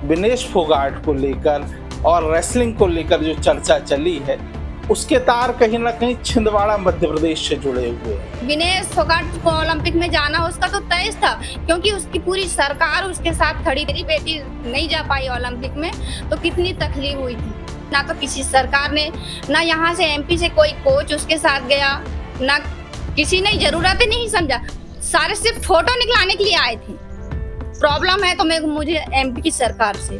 विनेश फोगाट को लेकर और रेसलिंग को लेकर जो चर्चा चली है, उसके तार कहीं ना कहीं छिंदवाड़ा मध्य प्रदेश से जुड़े हुए हैं। विनेश फोगाट को ओलंपिक में जाना उसका तो तय था, क्योंकि उसकी पूरी सरकार उसके साथ खड़ी। मेरी बेटी नहीं जा पाई ओलंपिक में तो कितनी तकलीफ हुई थी। ना तो किसी सरकार ने, ना यहाँ से एमपी से कोई कोच उसके साथ गया, ना किसी ने जरूरत ही नहीं समझा। सारे सिर्फ फोटो निकलाने के लिए आए थे। प्रॉब्लम है तो मुझे एमपी की सरकार से,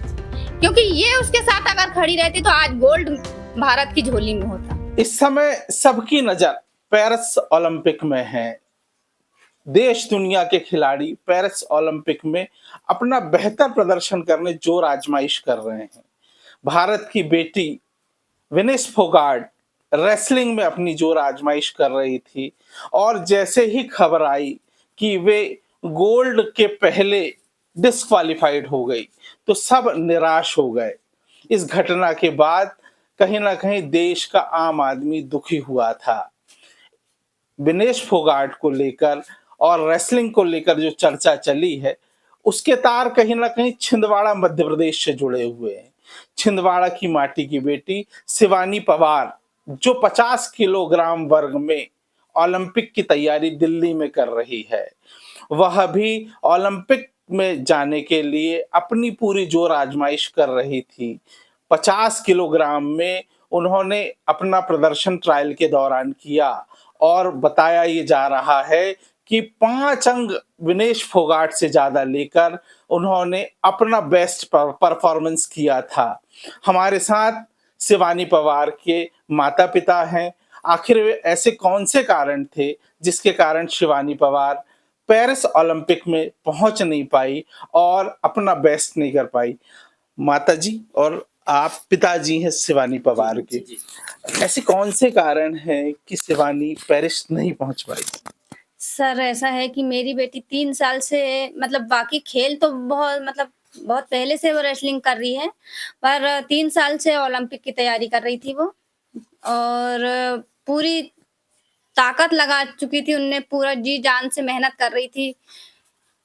क्योंकि ये उसके साथ अगर खड़ी रहती तो आज गोल्ड भारत की झोली में होता। इस समय सबकी नजर पेरिस ओलंपिक में है। देश दुनिया के खिलाड़ी पेरिस ओलंपिक में अपना बेहतर प्रदर्शन करने जोर आजमाइश कर रहे हैं। भारत की बेटी विनेश फोगाट रेसलिंग में अपनी जोर आजमाइश कर रही थी और जैसे ही खबर आई कि वे गोल्ड के पहले डिस्क्वालिफाइड हो गई तो सब निराश हो गए। इस घटना के बाद कहीं ना कहीं देश का आम आदमी दुखी हुआ था। विनेश फोगाट को लेकर और रेसलिंग को लेकर जो चर्चा चली है, उसके तार कहीं ना कहीं छिंदवाड़ा मध्य प्रदेश से जुड़े हुए हैं। छिंदवाड़ा की माटी की बेटी शिवानी पवार, जो 50 किलोग्राम वर्ग में ओलंपिक की तैयारी दिल्ली में कर रही है, वह भी ओलंपिक में जाने के लिए अपनी पूरी जोर आजमाइश कर रही थी। 50 किलोग्राम में उन्होंने अपना प्रदर्शन ट्रायल के दौरान किया और बताया ये जा रहा है कि 5 अंक विनेश फोगाट से ज्यादा लेकर उन्होंने अपना बेस्ट परफॉर्मेंस किया था। हमारे साथ शिवानी पवार के माता पिता हैं। आखिर वे ऐसे कौन से कारण थे जिसके कारण शिवानी पवार पेरिस ओलंपिक में पहुंच नहीं पाई और अपना बेस्ट नहीं कर पाई? माता जी और आप पिताजी हैं शिवानी पवार के, ऐसे कौन से कारण हैं कि शिवानी पेरिस नहीं पहुंच पाई? सर ऐसा है कि मेरी बेटी 3 साल से, मतलब बाकी खेल तो बहुत पहले से वो रेसलिंग कर रही है, पर 3 साल से ओलंपिक की तैयारी कर रही थी वो, और पूरी ताकत लगा चुकी थी। उनने पूरा जी जान से मेहनत कर रही थी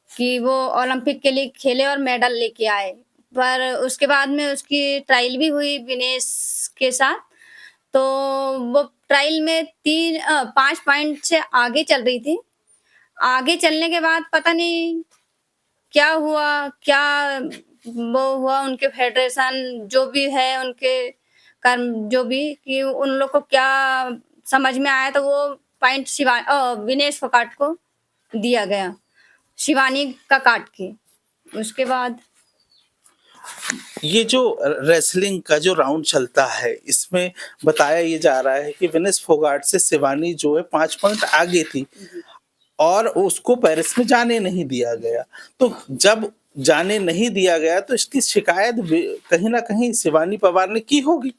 कि वो ओलंपिक के लिए खेले और मेडल लेके आए। पर उसके बाद में उसकी ट्रायल भी हुई विनेश के साथ, तो वो ट्रायल में 5 पॉइंट से आगे चल रही थी। आगे चलने के बाद पता नहीं क्या हुआ, क्या वो हुआ, उनके फेडरेशन जो भी है, उनके कर्म जो भी, कि उन लोग को क्या समझ में आया तो वो पॉइंट विनेश फोगाट को दिया गया, शिवानी का काट के। उसके बाद ये जो रेसलिंग का जो राउंड चलता है, इसमें बताया ये जा रहा है कि विनेश फोगाट से शिवानी जो है 5 पॉइंट आगे थी और उसको पेरिस में जाने नहीं दिया गया। तो जब जाने नहीं दिया गया तो इसकी शिकायत कहीं ना कहीं शिवानी पवार ने की होगी।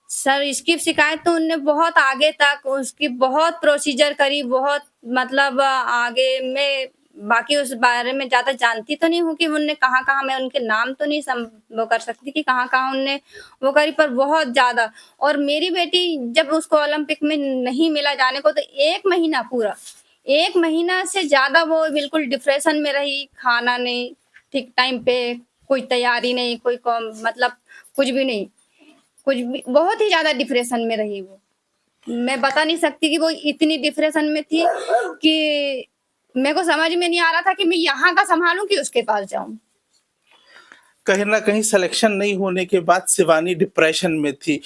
सर इसकी शिकायत तो उनने बहुत आगे तक उसकी बहुत प्रोसीजर करी, बहुत मतलब आगे में। बाकी उस बारे में ज्यादा जानती तो नहीं हूँ कि उनने कहाँ मैं उनके नाम तो नहीं वो कर सकती कि कहाँ उनने वो करी, पर बहुत ज्यादा। और मेरी बेटी जब उसको ओलंपिक में नहीं मिला जाने को, तो 1 महीना पूरा 1 महीना से ज्यादा वो बिल्कुल डिप्रेशन में रही। खाना नहीं ठीक टाइम पे, कोई तैयारी नहीं, कोई मतलब कुछ भी नहीं, कुछ भी, बहुत ही ज्यादा डिप्रेशन में रही वो। मैं बता नहीं सकती कि वो इतनी डिप्रेशन में थी कि मेरे को समझ में नहीं आ रहा था कि मैं यहाँ का संभालूं कि उसके पास जाऊं। कहीं ना कहीं सिलेक्शन नहीं होने के बाद शिवानी डिप्रेशन में थी।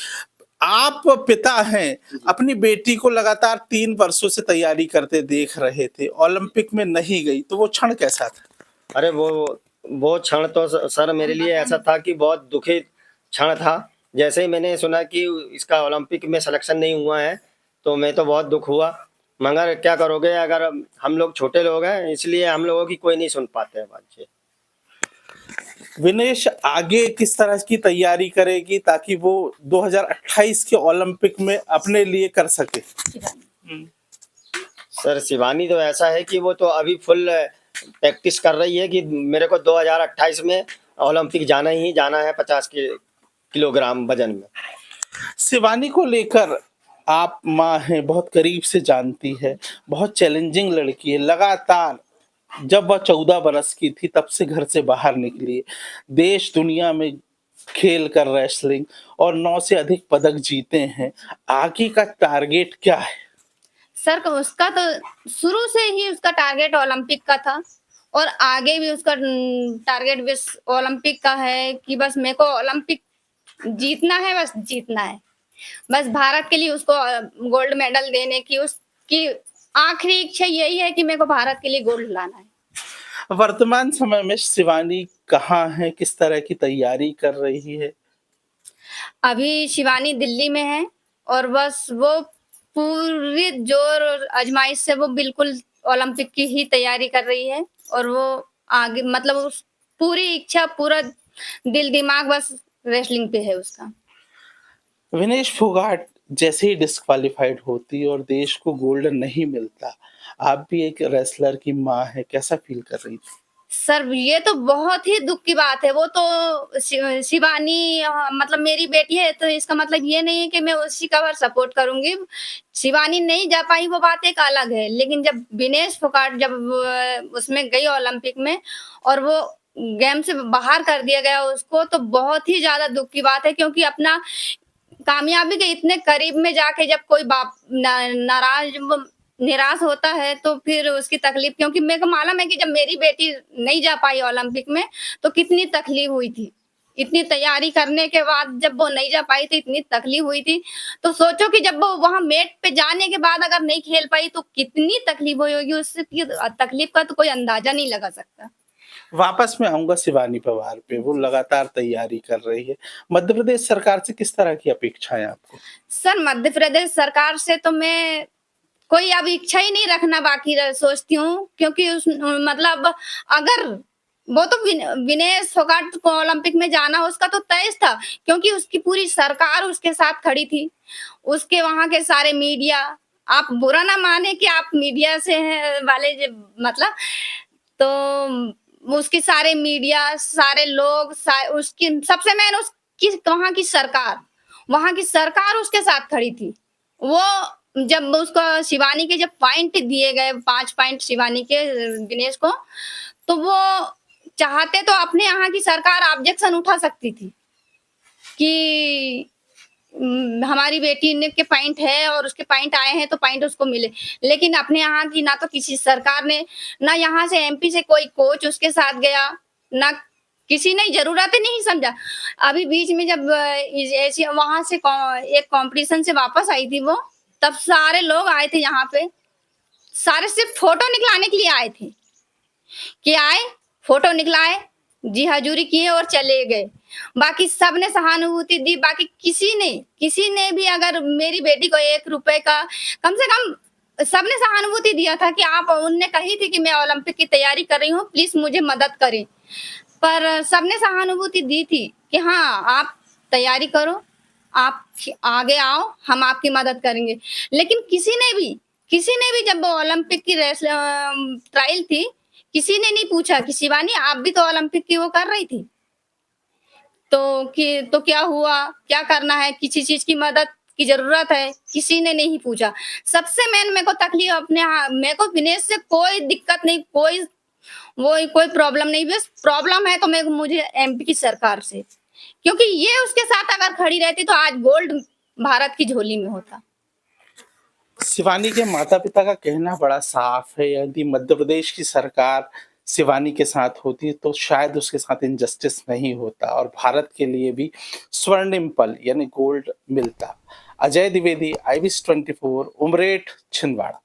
आप पिता हैं, अपनी बेटी को लगातार 3 वर्षों से तैयारी करते देख रहे थे, ओलंपिक में नहीं गई, तो वो क्षण कैसा था? अरे वो क्षण तो सर मेरे लिए ऐसा था कि बहुत दुखी क्षण था। जैसे ही मैंने सुना कि इसका ओलंपिक में सिलेक्शन नहीं हुआ है तो मैं तो बहुत दुख हुआ, मगर क्या करोगे, अगर हम लोग छोटे लोग हैं इसलिए हम लोगों की कोई नहीं सुन पाते हैं बात। विनेश आगे किस तरह की तैयारी करेगी ताकि वो 2028 के ओलंपिक में अपने लिए कर सके? सर शिवानी तो ऐसा है कि वो तो अभी फुल प्रैक्टिस कर रही है कि मेरे को 2028 में ओलंपिक जाना ही जाना है 50 किलोग्राम वजन में। शिवानी को लेकर आप माँ हैं, बहुत करीब से जानती है, बहुत चैलेंजिंग लड़की है, लगातार जब वह 14 बरस की थी तब से घर से बाहर निकली, देश दुनिया में खेल कर रेसलिंग और 9 से अधिक पदक जीते हैं। आगे का टारगेट क्या है? सर उसका तो शुरू से ही उसका टारगेट ओलंपिक का था और आगे भी उसका टारगेट बस ओलंपिक का है कि बस मेरे को ओलंपिक जीतना है, बस जीतना है। बस भारत के लिए उसको गोल्ड मेडल देने की उसकी आखिरी इच्छा यही है कि मेरे को भारत के लिए गोल्ड लाना है। वर्तमान समय में शिवानी कहाँ है? किस तरह की तैयारी कर रही है? अभी शिवानी दिल्ली में है और बस वो पूरी जोर और आजमाइश से वो बिल्कुल ओलंपिक की ही तैयारी कर रही है और वो आगे मतलब उस पूरी इच्छा पूरा दिल दिमाग बस रेसलिंग पे है उसका। विनेश फोगाट जैसे ही डिस्क्वालिफाइड होती और देश को गोल्ड नहीं मिलता, आप भी एक रेसलर की माँ है, कैसा फील कर रही थी? सर ये तो बहुत ही दुख की बात है। वो तो शिवानी मतलब मेरी बेटी है तो इसका मतलब ये नहीं है कि मैं उसी का सपोर्ट करूंगी। शिवानी नहीं जा पाई वो बात एक अलग है, लेकिन जब विनेश फोगाट जब उसमें गई ओलंपिक में और वो गेम से बाहर कर दिया गया उसको, तो बहुत ही ज्यादा दुख की बात है क्योंकि अपना कामयाबी के इतने करीब में जाके जब कोई बाप निराश होता है तो फिर उसकी तकलीफ, क्योंकि मेरे को मालूम है कि जब मेरी बेटी नहीं जा पाई ओलंपिक में तो कितनी तकलीफ हुई थी। इतनी तैयारी करने के बाद जब वो नहीं जा पाई थी, इतनी तकलीफ हुई थी। तो सोचो कि जब वो वहां मैट पे जाने के बाद अगर नहीं खेल पाई तो कितनी तकलीफ हुई होगी। उसकी तकलीफ का तो कोई अंदाजा नहीं लगा सकता। वापस मैं आऊंगा शिवानी पवार पे, वो लगातार तैयारी कर रही है। मध्य प्रदेश सरकार से किस तरह की अपेक्षाएं आपको? सर मध्य प्रदेश सरकार से तो मैं कोई अब इच्छा ही नहीं रखना बाकी सोचती हूँ, क्योंकि उस मतलब अगर वो तो विनेश फोगाट को ओलंपिक में जाना उसका तो तय था, क्योंकि उसकी पूरी सरकार उसके साथ खड़ी थी। उसके वहां के सारे मीडिया, आप बुरा ना माने कि आप मीडिया से हैं वाले मतलब, तो उसके सारे मीडिया सारे लोग उसकी सबसे मेन उसकी वहां की सरकार उसके साथ खड़ी थी। वो जब उसको शिवानी के जब पॉइंट दिए गए 5 पॉइंट शिवानी के दिनेश को, तो वो चाहते तो अपने यहाँ की सरकार ऑब्जेक्शन उठा सकती थी कि हमारी बेटी ने के पॉइंट है और उसके पॉइंट आए हैं तो पॉइंट उसको मिले। लेकिन अपने यहाँ की ना तो किसी सरकार ने, ना यहाँ से एमपी से कोई कोच उसके साथ गया, ना किसी ने जरूरत ही नहीं समझा। अभी बीच में जब एशिया वहां से एक कंपटीशन से वापस आई थी वो, तब सारे लोग आए थे यहाँ पे, सारे सिर्फ फोटो निकलाने के लिए आए थे कि आए फोटो निकलाए, जी हजूरी किए और चले गए। बाकी सबने सहानुभूति दी। बाकी किसी ने भी अगर मेरी बेटी को 1 रुपए का कम से कम सबने सहानुभूति दिया था कि आप, उनने कही थी कि मैं ओलंपिक की तैयारी कर रही हूँ, प्लीज मुझे मदद करें। पर सबने सहानुभूति दी थी कि हाँ आप तैयारी करो, आप आगे आओ, हम आपकी मदद करेंगे। लेकिन किसी ने भी जब ओलंपिक की रेस ट्रायल थी, किसी ने नहीं पूछा कि शिवानी आप भी तो ओलंपिक की वो कर रही थी, तो क्या हुआ, क्या करना है, किसी चीज की मदद की जरूरत है, किसी ने नहीं पूछा। सबसे मेन मेरे को तकलीफ मेरे को विनेश से कोई दिक्कत नहीं, कोई प्रॉब्लम नहीं। बस प्रॉब्लम है तो मुझे एमपी की सरकार से, क्योंकि ये उसके साथ अगर खड़ी रहती तो आज गोल्ड भारत की झोली में होता। शिवानी के माता पिता का कहना बड़ा साफ है, यदि मध्य प्रदेश की सरकार शिवानी के साथ होती तो शायद उसके साथ इनजस्टिस नहीं होता और भारत के लिए भी स्वर्णिम पल यानी गोल्ड मिलता। अजय द्विवेदी, IBC 24, उमरेठ, छिंदवाड़ा।